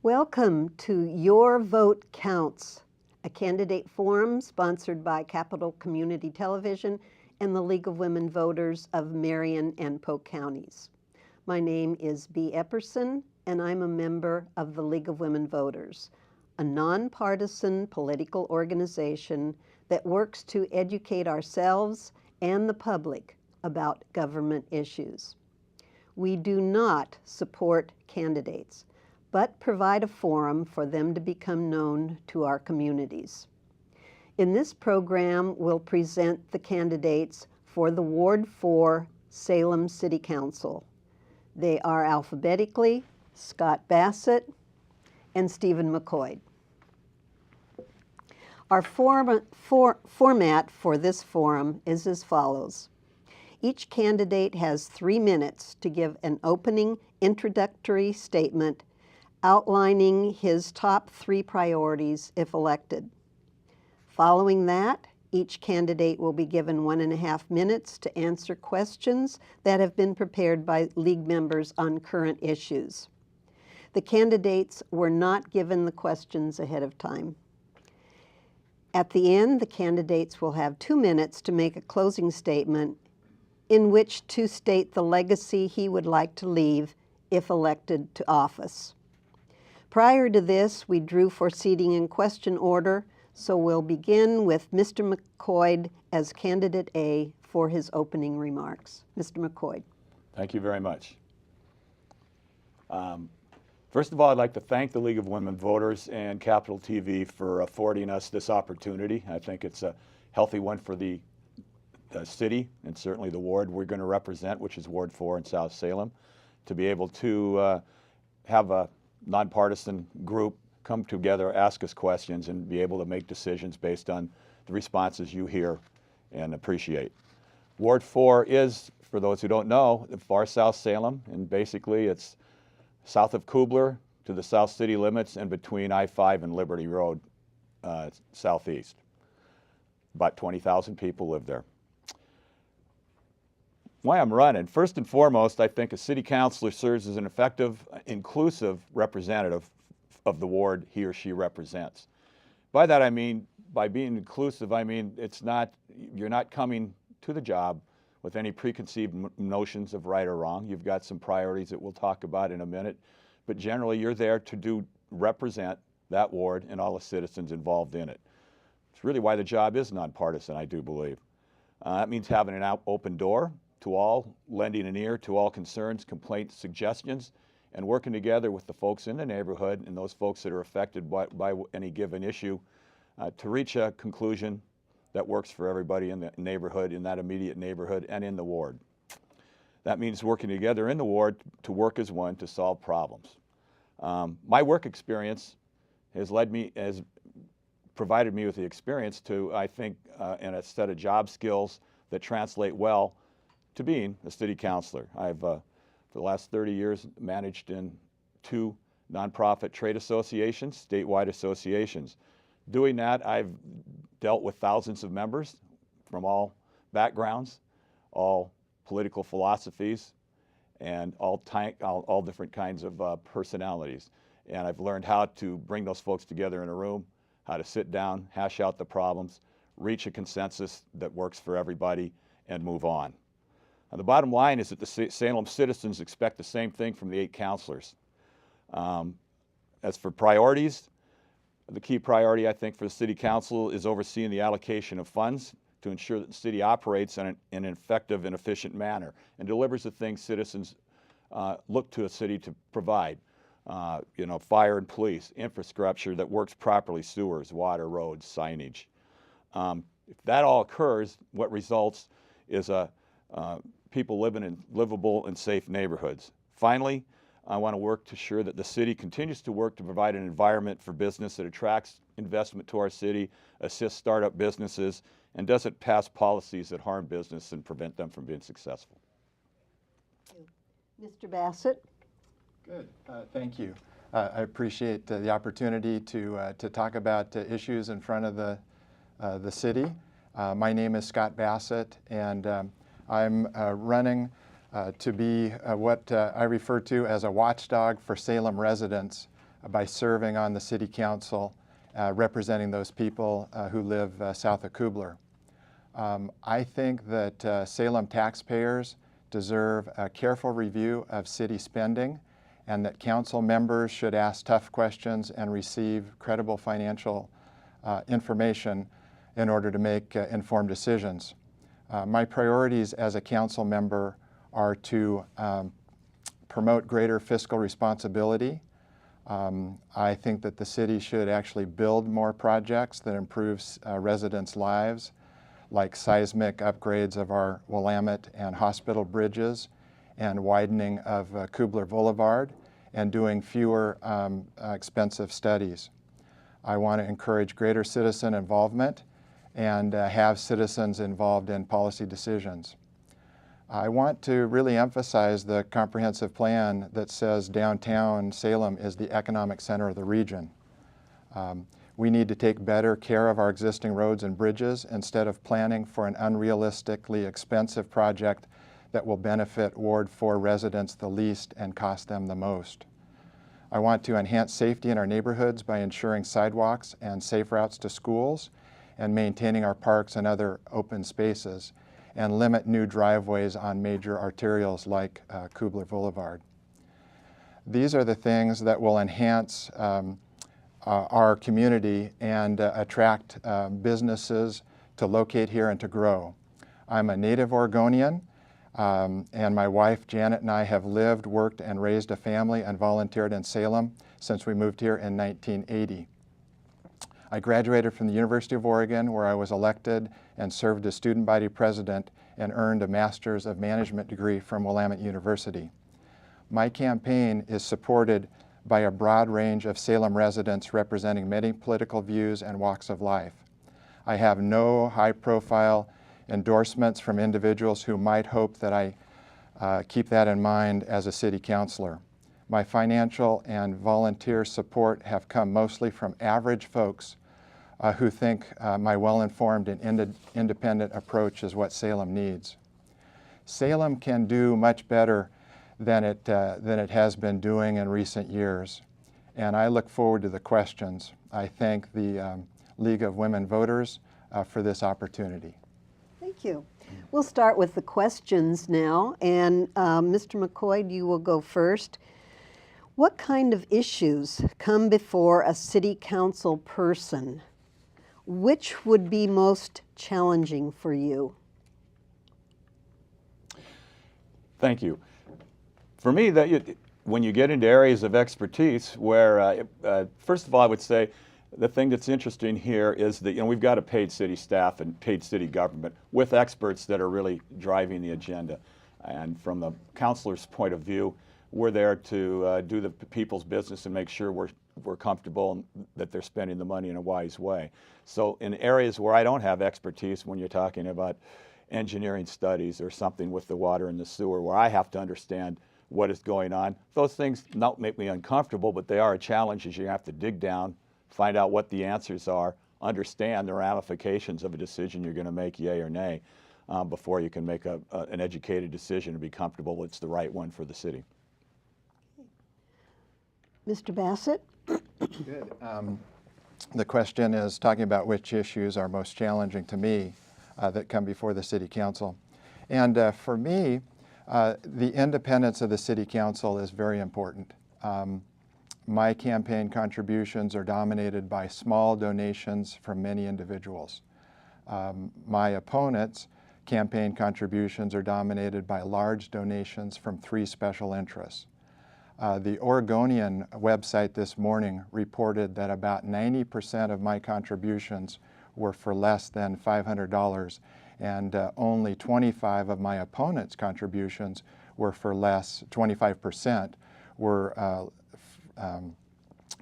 Welcome to Your Vote Counts, a candidate forum sponsored by Capital Community Television and the League of Women Voters of Marion and Polk counties. My name is Bea Epperson, and I'm a member of the League of Women Voters, a nonpartisan political organization that works to educate ourselves and the public about government issues. We do not support candidates, but provide a forum for them to become known to our communities. In this program, we'll present the candidates for the Ward 4 Salem City Council. They are alphabetically Scott Bassett and Stephen McCoy. Our format for this forum is as follows. Each candidate has 3 minutes to give an opening introductory statement outlining his top 3 priorities if elected. Following that, each candidate will be given 1.5 minutes to answer questions that have been prepared by League members on current issues. The candidates were not given the questions ahead of time. At the end, the candidates will have 2 minutes to make a closing statement in which to state the legacy he would like to leave if elected to office. Prior to this, we drew for seating in question order, so we'll begin with Mr. McCoy as candidate A for his opening remarks. Mr. McCoy. Thank you very much. First of all, I'd like to thank the League of Women Voters and Capital TV for affording us this opportunity. I think it's a healthy one for the city and certainly the ward we're going to represent, which is Ward 4 in South Salem, to be able to have a nonpartisan group come together, ask us questions, and be able to make decisions based on the responses you hear and appreciate. Ward 4 is, for those who don't know, far South Salem, and basically it's south of Kubler to the South City limits and between I-5 and Liberty Road, southeast. About 20,000 people live there. Why I'm running, first and foremost, I think a city councilor serves as an effective, inclusive representative of the ward he or she represents. By that I mean, by being inclusive, I mean you're not coming to the job with any preconceived notions of right or wrong. You've got some priorities that we'll talk about in a minute, but generally you're there to represent that ward and all the citizens involved in it. It's really why the job is nonpartisan, I do believe. That means having an open door to all, lending an ear to all concerns, complaints, suggestions, and working together with the folks in the neighborhood and those folks that are affected by any given issue to reach a conclusion that works for everybody in the neighborhood, in that immediate neighborhood, and in the ward. That means working together in the ward to work as one to solve problems. My work experience has provided me with the experience to, I think, and a set of job skills that translate well to being a city councilor. I've, for the last 30 years, managed in 2 nonprofit trade associations, statewide associations. Doing that, I've dealt with thousands of members from all backgrounds, all political philosophies, and all different kinds of personalities. And I've learned how to bring those folks together in a room, how to sit down, hash out the problems, reach a consensus that works for everybody, and move on. Now, the bottom line is that the Salem citizens expect the same thing from the 8 councilors. As for priorities, the key priority, I think, for the city council is overseeing the allocation of funds to ensure that the city operates in an effective and efficient manner and delivers the things citizens look to a city to provide. Fire and police, infrastructure that works properly, sewers, water, roads, signage. If that all occurs, what results is people living in livable and safe neighborhoods. Finally, I want to work to ensure that the city continues to work to provide an environment for business that attracts investment to our city, assists startup businesses, and doesn't pass policies that harm business and prevent them from being successful. Mr. Bassett. Good. Thank you. I appreciate the opportunity to talk about issues in front of the city. My name is Scott Bassett, and I'm running to be what I refer to as a watchdog for Salem residents by serving on the City Council representing those people who live south of Kubler. I think that Salem taxpayers deserve a careful review of city spending, and that council members should ask tough questions and receive credible financial information in order to make informed decisions. My priorities as a council member are to promote greater fiscal responsibility. I think that the city should actually build more projects that improves residents' lives, like seismic upgrades of our Willamette and hospital bridges and widening of Kubler Boulevard, and doing fewer expensive studies. I want to encourage greater citizen involvement and have citizens involved in policy decisions. I want to really emphasize the comprehensive plan that says downtown Salem is the economic center of the region. We need to take better care of our existing roads and bridges instead of planning for an unrealistically expensive project that will benefit Ward 4 residents the least and cost them the most. I want to enhance safety in our neighborhoods by ensuring sidewalks and safe routes to schools and maintaining our parks and other open spaces, and limit new driveways on major arterials like Kubler Boulevard. These are the things that will enhance our community and attract businesses to locate here and to grow. I'm a native Oregonian, and my wife Janet and I have lived, worked, and raised a family and volunteered in Salem since we moved here in 1980. I graduated from the University of Oregon, where I was elected and served as student body president and earned a Master's of Management degree from Willamette University. My campaign is supported by a broad range of Salem residents representing many political views and walks of life. I have no high-profile endorsements from individuals who might hope that I keep that in mind as a city councilor. My financial and volunteer support have come mostly from average folks who think my well-informed and independent approach is what Salem needs. Salem can do much better than it has been doing in recent years, and I look forward to the questions. I thank the League of Women Voters for this opportunity. Thank you. We'll start with the questions now, and Mr. McCoy, you will go first. What kind of issues come before a city council person? Which would be most challenging for you? Thank you. For me, when you get into areas of expertise where, first of all, I would say the thing that's interesting here is that we've got a paid city staff and paid city government with experts that are really driving the agenda. And from the councilor's point of view, we're there to do the people's business and make sure we're comfortable and that they're spending the money in a wise way. So in areas where I don't have expertise, when you're talking about engineering studies or something with the water and the sewer, where I have to understand what is going on, those things don't make me uncomfortable, but they are a challenge as you have to dig down, find out what the answers are, understand the ramifications of a decision you're going to make, yay or nay, before you can make an educated decision and be comfortable it's the right one for the city. Mr. Bassett? Good. The question is talking about which issues are most challenging to me that come before the City Council. And for me, the independence of the City Council is very important. My campaign contributions are dominated by small donations from many individuals. My opponent's campaign contributions are dominated by large donations from 3 special interests. The Oregonian website this morning reported that about 90% of my contributions were for less than $500, and only 25 of my opponent's contributions were for less, 25% were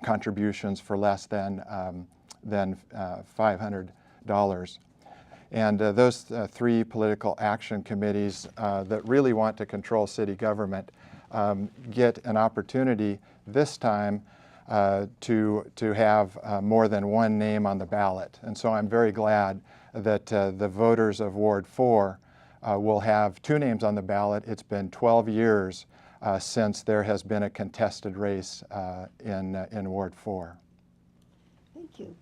contributions for less than $500. And those 3 political action committees that really want to control city government get an opportunity this time to have more than one name on the ballot. And so I'm very glad that the voters of Ward 4 will have 2 names on the ballot. It's been 12 years since there has been a contested race in Ward 4. Thank you.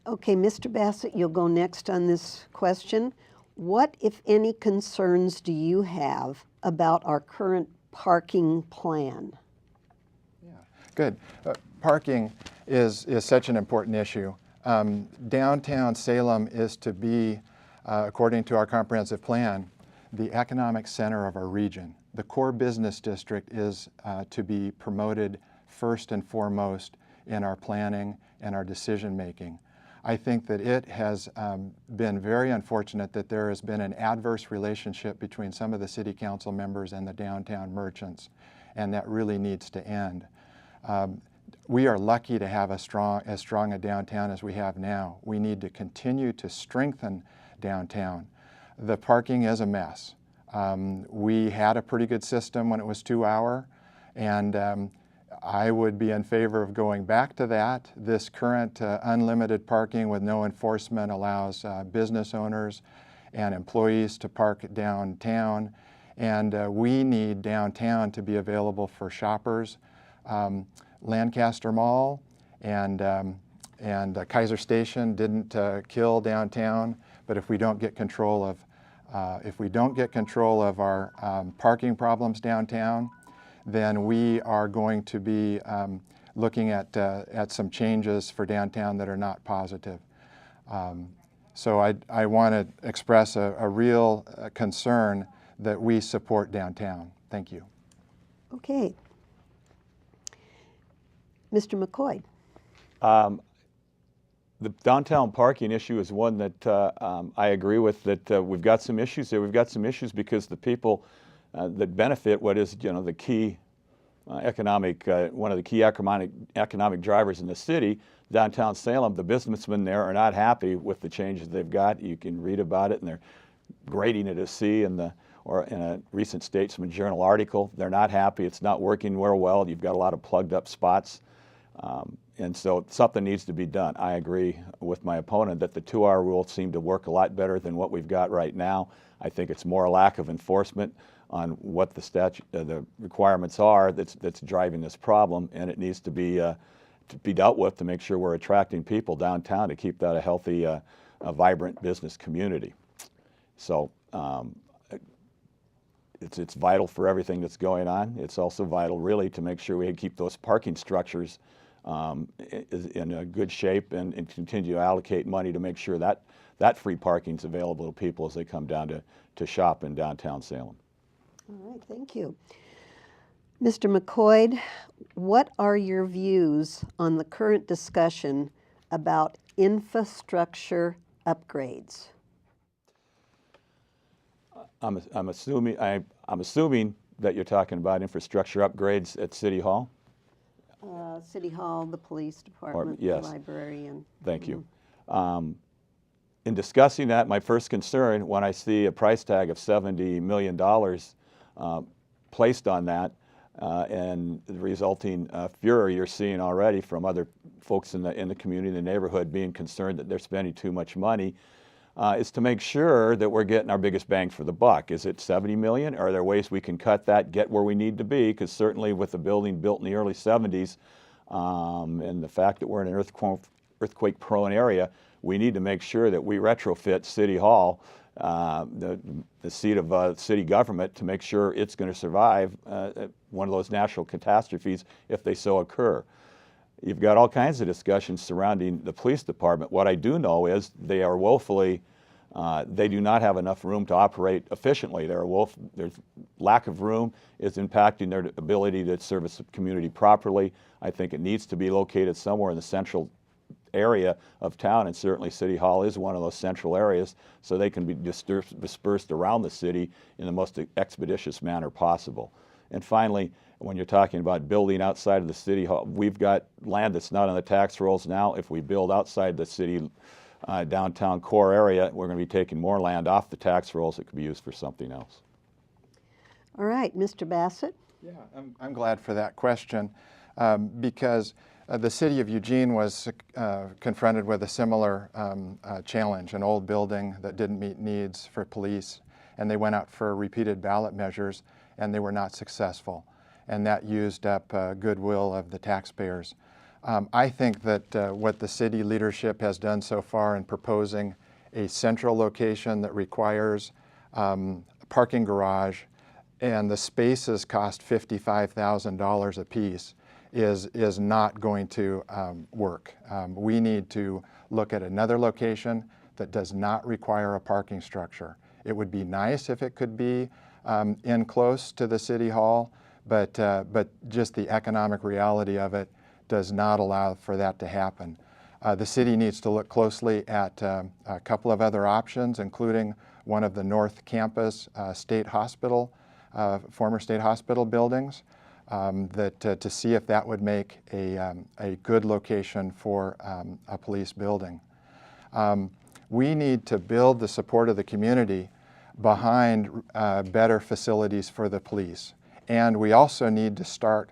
Okay, Mr. Bassett, you'll go next on this question. What, if any, concerns do you have about our current parking plan? Yeah, good. Parking is such an important issue. Downtown Salem is to be, according to our comprehensive plan, the economic center of our region. The core business district is to be promoted first and foremost in our planning and our decision making. I think that it has been very unfortunate that there has been an adverse relationship between some of the city council members and the downtown merchants, and that really needs to end. We are lucky to have as strong a downtown as we have now. We need to continue to strengthen downtown. The parking is a mess. We had a pretty good system when it was 2-hour, and I would be in favor of going back to that. This current unlimited parking with no enforcement allows business owners and employees to park downtown, and we need downtown to be available for shoppers. Lancaster Mall and Kaiser Station didn't kill downtown, but if we don't get control of our parking problems downtown, then we are going to be looking at some changes for downtown that are not positive. So I want to express a real concern that we support downtown. Thank you. Okay. Mr. McCoy. The downtown parking issue is one that I agree with, that we've got some issues there. We've got some issues because the people that benefit what is, the key economic, one of the key economic drivers in the city, downtown Salem, the businessmen there are not happy with the changes they've got. You can read about it, and they're grading it as C in a recent Statesman Journal article. They're not happy. It's not working real well. You've got a lot of plugged up spots. And so something needs to be done. I agree with my opponent that the 2-hour rule seemed to work a lot better than what we've got right now. I think it's more a lack of enforcement on what the requirements are that's driving this problem, and it needs to be dealt with to make sure we're attracting people downtown to keep that a healthy, a vibrant business community. So it's vital for everything that's going on. It's also vital, really, to make sure we keep those parking structures in a good shape and continue to allocate money to make sure that free parking is available to people as they come down to shop in downtown Salem. All right, thank you. Mr. McCoy, what are your views on the current discussion about infrastructure upgrades? I'm assuming that you're talking about infrastructure upgrades at City Hall. City Hall, the police department, yes. the library, and Thank you. In discussing that, my first concern when I see a price tag of $70 million placed on that, and the resulting fury you're seeing already from other folks in the community, in the neighborhood, being concerned that they're spending too much money, is to make sure that we're getting our biggest bang for the buck. Is it $70 million? Are there ways we can cut that, get where we need to be? Because certainly with the building built in the early 70s, and the fact that we're in an earthquake-prone area, we need to make sure that we retrofit City Hall, the seat of city government, to make sure it's going to survive one of those natural catastrophes if they so occur. You've got all kinds of discussions surrounding the police department. What I do know is they are woefully, they do not have enough room to operate efficiently. Their lack of room is impacting their ability to service the community properly. I think it needs to be located somewhere in the central area of town, and certainly City Hall is one of those central areas, so they can be dispersed around the city in the most expeditious manner possible. And finally, when you're talking about building outside of the City Hall, we've got land that's not on the tax rolls now. If we build outside the city downtown core area, we're going to be taking more land off the tax rolls that could be used for something else. all right, Mr. Bassett. Yeah, I'm glad for that question because the city of Eugene was confronted with a similar challenge, an old building that didn't meet needs for police, and they went out for repeated ballot measures, and they were not successful. and that used up goodwill of the taxpayers. I think that what the city leadership has done so far in proposing a central location that requires a parking garage and the spaces cost $55,000 a piece is not going to work. We need to look at another location that does not require a parking structure. It would be nice if it could be in close to the city hall, but just the economic reality of it does not allow for that to happen. The city needs to look closely at a couple of other options, including one of the North Campus State Hospital, former State Hospital buildings, to see if that would make a good location for a police building. We need to build the support of the community behind better facilities for the police. And we also need to start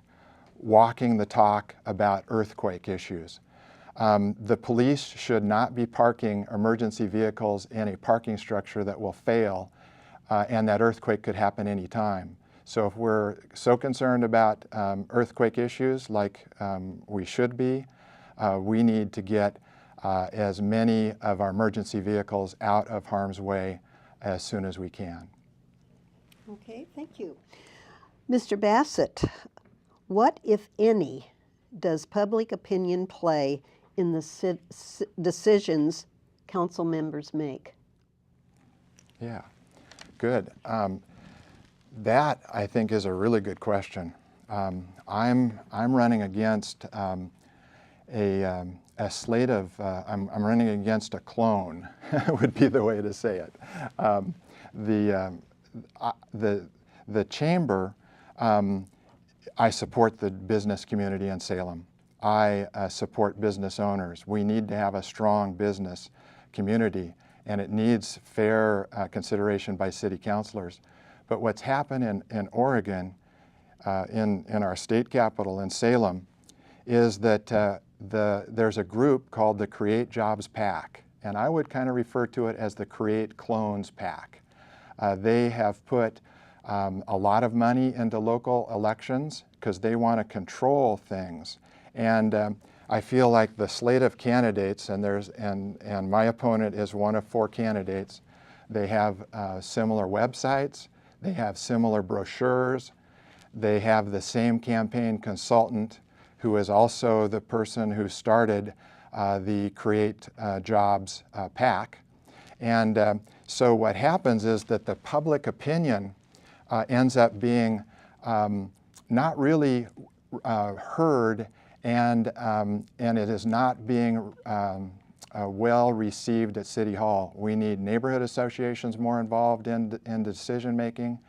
walking the talk about earthquake issues. The police should not be parking emergency vehicles in a parking structure that will fail, and that earthquake could happen any time. So if we're so concerned about earthquake issues like we should be, we need to get as many of our emergency vehicles out of harm's way as soon as we can. Okay, thank you. Mr. Bassett, what, if any, does public opinion play in the decisions council members make? Yeah, good. That, I think, is a really good question. I'm running against a slate of, I'm running against a clone, would be the way to say it. The chamber, I support the business community in Salem. I support business owners. We need to have a strong business community, and it needs fair consideration by city councilors. But what's happened in Oregon, in our state capital in Salem, is that there's a group called the Create Jobs PAC, and I would kind of refer to it as the Create Clones PAC. They have put a lot of money into local elections because they want to control things. And I feel like the slate of candidates, and my opponent is one of 4 candidates, they have similar websites, they have similar brochures, they have the same campaign consultant who is also the person who started the Create Jobs PAC. And so what happens is that the public opinion ends up being not really heard, and it is not being well received at City Hall. We need neighborhood associations more involved in decision making,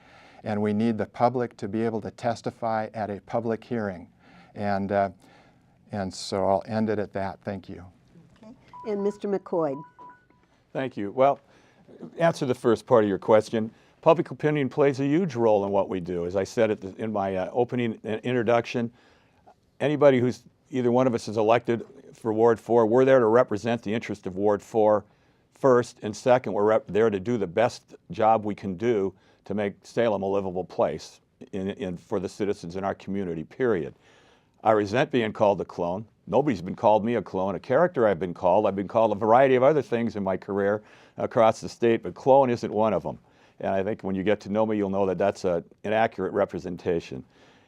and we need the public to be able to testify at a public hearing. And so I'll end it at that. Thank you. Okay. And Mr. McCoy. Thank you. Well, answer the first part of your question. Public opinion plays a huge role in what we do. As I said in my opening introduction, anybody who's either one of us is elected for Ward 4, we're there to represent the interest of Ward 4 first, and second, we're there to do the best job we can do to make Salem a livable place for the citizens in our community, period. I resent being called a clone. Nobody's been called me a clone. A character I've been called a variety of other things in my career across the state, but clone isn't one of them. And I think when you get to know me, you'll know that that's an inaccurate representation.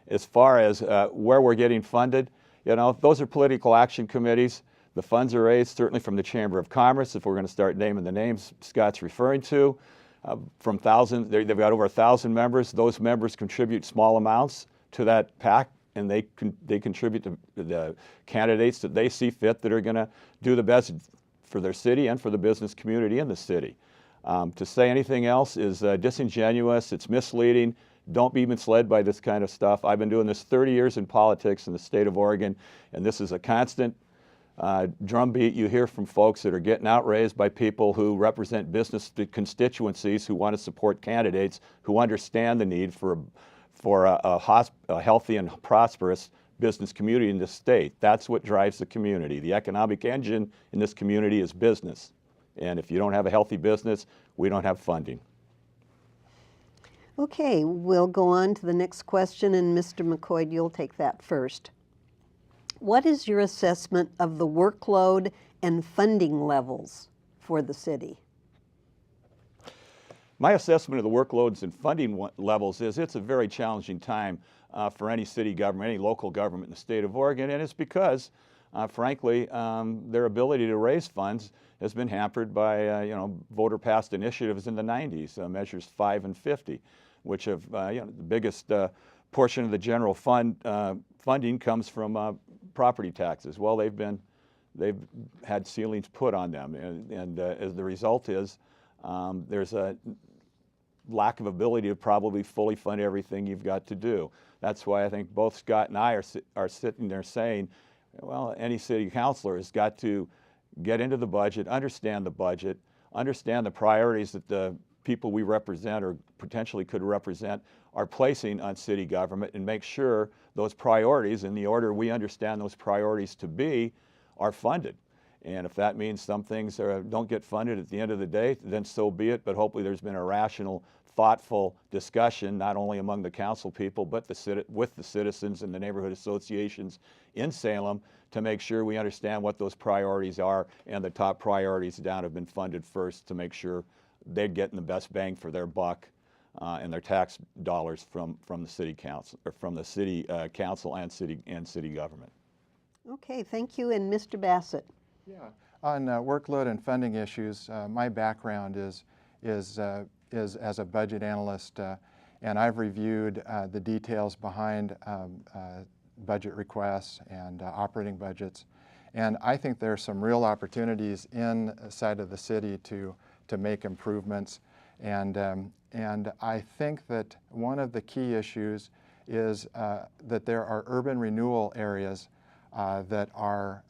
As far as where we're getting funded, you know, those are political action committees. The funds are raised certainly from the Chamber of Commerce, if we're going to start naming the names Scott's referring to. From thousands, they've got over 1,000 members. Those members contribute small amounts to that PAC, and they contribute to the candidates that they see fit that are going to do the best for their city and for the business community in the city. To say anything else is disingenuous, it's misleading. Don't be misled by this kind of stuff. I've been doing this 30 years in politics in the state of Oregon, and this is a constant drumbeat you hear from folks that are getting outraged by people who represent business constituencies who want to support candidates who understand the need for a healthy and prosperous business community in this state. That's what drives the community. The economic engine in this community is business. And if you don't have a healthy business, we don't have funding. Okay, we'll go on to the next question, and Mr. McCoy, you'll take that first. What is your assessment of the workload and funding levels for the city? My assessment of the workloads and funding levels is it's a very challenging time for any city government, any local government in the state of Oregon, and it's because, frankly, their ability to raise funds has been hampered by voter-passed initiatives in the 90s, measures 5 and 50, which have the biggest portion of the general funding comes from property taxes. Well, they've had ceilings put on them, and as the result is, there's a lack of ability to probably fully fund everything you've got to do. That's why I think both Scott and I are sitting there saying, well, any city councilor has got to get into the budget, understand the priorities that the people we represent or potentially could represent are placing on city government, and make sure those priorities, in the order we understand those priorities to be, are funded. And if that means some things don't get funded at the end of the day, then so be it. But hopefully there's been a rational, thoughtful discussion, not only among the council people, but with the citizens and the neighborhood associations in Salem, to make sure we understand what those priorities are, and the top priorities down have been funded first, to make sure they're getting the best bang for their buck and their tax dollars from the city council, or from the city council and city government. Okay, thank you. And Mr. Bassett. Yeah, on workload and funding issues, my background is as a budget analyst, and I've reviewed the details behind budget requests and operating budgets, and I think there are some real opportunities inside of the city to make improvements, and I think that one of the key issues is that there are urban renewal areas that are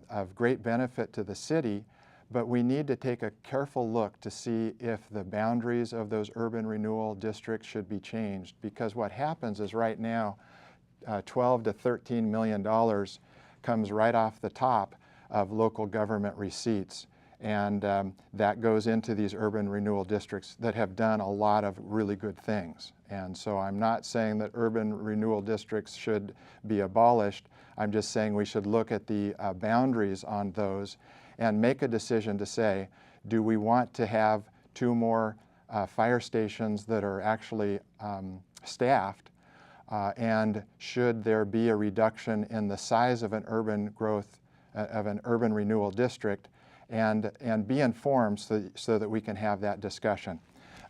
of great benefit to the city, but we need to take a careful look to see if the boundaries of those urban renewal districts should be changed. Because what happens is right now, $12 to $13 million comes right off the top of local government receipts. And that goes into these urban renewal districts that have done a lot of really good things. And so I'm not saying that urban renewal districts should be abolished. I'm just saying we should look at the boundaries on those and make a decision to say, do we want to have 2 more fire stations that are actually staffed? And should there be a reduction in the size of an urban growth, of an urban renewal district? And be informed so that we can have that discussion.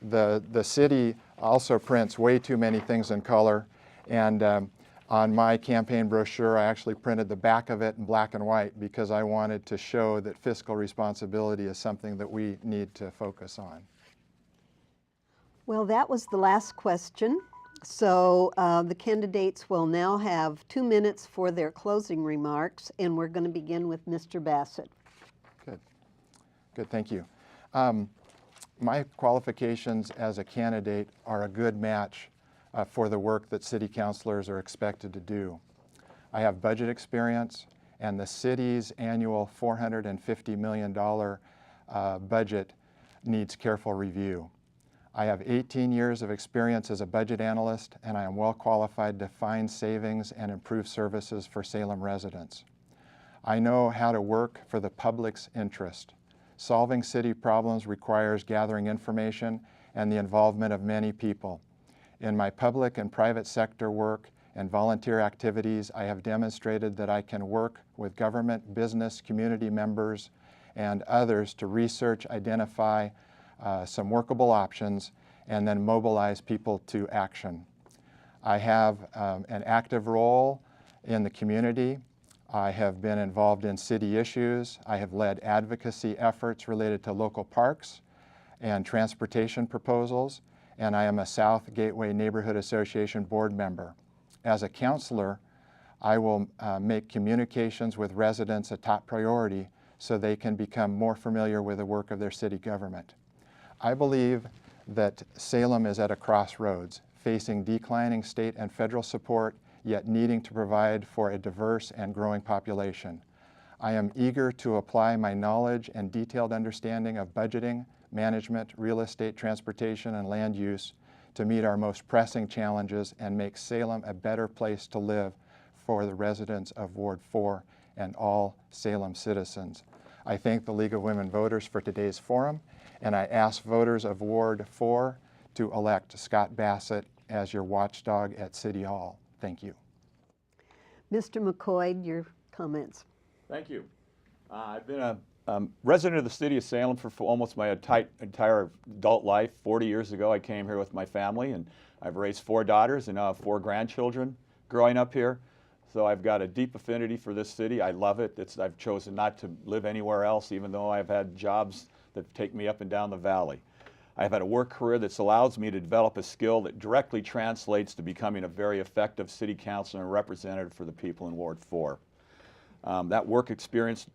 The city also prints way too many things in color, and on my campaign brochure I actually printed the back of it in black and white because I wanted to show that fiscal responsibility is something that we need to focus on. Well, that was the last question. So the candidates will now have 2 minutes for their closing remarks, and we're going to begin with Mr. Bassett. Good, thank you. My qualifications as a candidate are a good match for the work that city councilors are expected to do. I have budget experience, and the city's annual $450 million budget needs careful review. I have 18 years of experience as a budget analyst, and I am well qualified to find savings and improve services for Salem residents. I know how to work for the public's interest. Solving city problems requires gathering information and the involvement of many people. In my public and private sector work and volunteer activities, I have demonstrated that I can work with government, business, community members, and others to research, identify some workable options, and then mobilize people to action. I have an active role in the community. I have been involved in city issues. I have led advocacy efforts related to local parks and transportation proposals, and I am a South Gateway Neighborhood Association board member. As a counselor, I will make communications with residents a top priority so they can become more familiar with the work of their city government. I believe that Salem is at a crossroads, facing declining state and federal support, yet needing to provide for a diverse and growing population. I am eager to apply my knowledge and detailed understanding of budgeting, management, real estate, transportation, and land use to meet our most pressing challenges and make Salem a better place to live for the residents of Ward 4 and all Salem citizens. I thank the League of Women Voters for today's forum, and I ask voters of Ward 4 to elect Scott Bassett as your watchdog at City Hall. Thank you. Mr. McCoy, your comments. Thank you. I've been a resident of the city of Salem for almost my entire adult life. 40 years ago, I came here with my family, and I've raised 4 daughters and now have 4 grandchildren growing up here. So I've got a deep affinity for this city. I love it. I've chosen not to live anywhere else, even though I've had jobs that take me up and down the valley. I've had a work career that's allows me to develop a skill that directly translates to becoming a very effective city councilor and representative for the people in Ward 4. That work experience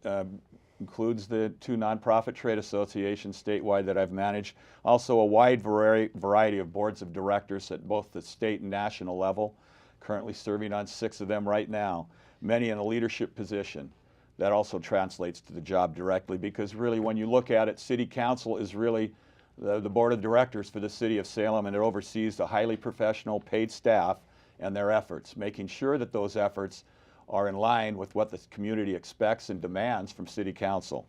includes the 2 nonprofit trade associations statewide that I've managed, also a wide variety of boards of directors at both the state and national level, currently serving on 6 of them right now, many in a leadership position. That also translates to the job directly, because really when you look at it, city council is really the board of directors for the city of Salem, and it oversees the highly professional paid staff and their efforts, making sure that those efforts are in line with what the community expects and demands from city council.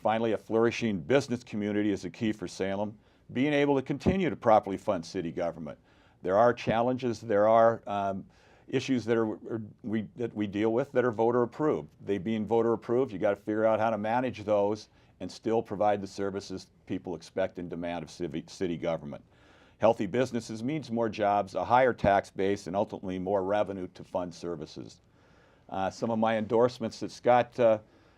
Finally, a flourishing business community is a key for Salem, being able to continue to properly fund city government. There are challenges, there are issues that we deal with that are voter approved. They being voter approved, you got to figure out how to manage those and still provide the services people expect and demand of city government. Healthy businesses means more jobs, a higher tax base, and ultimately more revenue to fund services. Some of my endorsements that Scott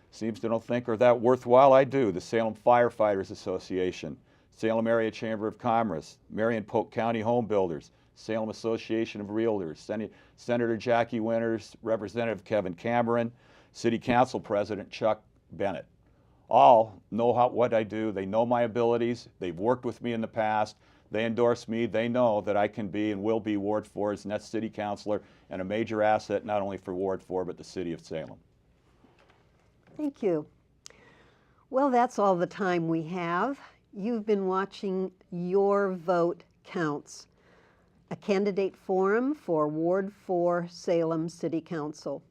seems to don't think are that worthwhile, I do. The Salem Firefighters Association, Salem Area Chamber of Commerce, Marion Polk County Home Builders, Salem Association of Realtors, Senator Jackie Winters, Representative Kevin Cameron, City Council President Chuck Bennett. All know what I do. They know my abilities. They've worked with me in the past. They endorse me. They know that I can be and will be Ward 4's next city councilor and a major asset not only for Ward 4 but the city of Salem. Thank you. Well, that's all the time we have. You've been watching Your Vote Counts, a candidate forum for Ward 4 Salem City Council.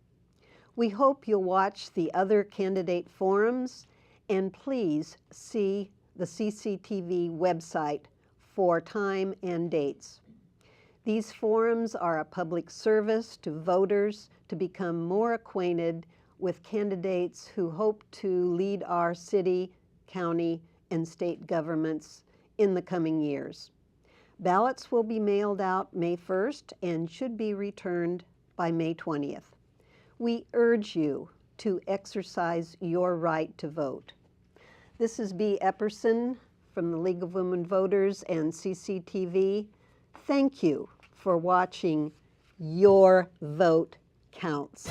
We hope you'll watch the other candidate forums, and please see the CCTV website for time and dates. These forums are a public service to voters to become more acquainted with candidates who hope to lead our city, county, and state governments in the coming years. Ballots will be mailed out May 1st and should be returned by May 20th. We urge you to exercise your right to vote. This is Bea Epperson from the League of Women Voters and CCTV. Thank you for watching Your Vote Counts.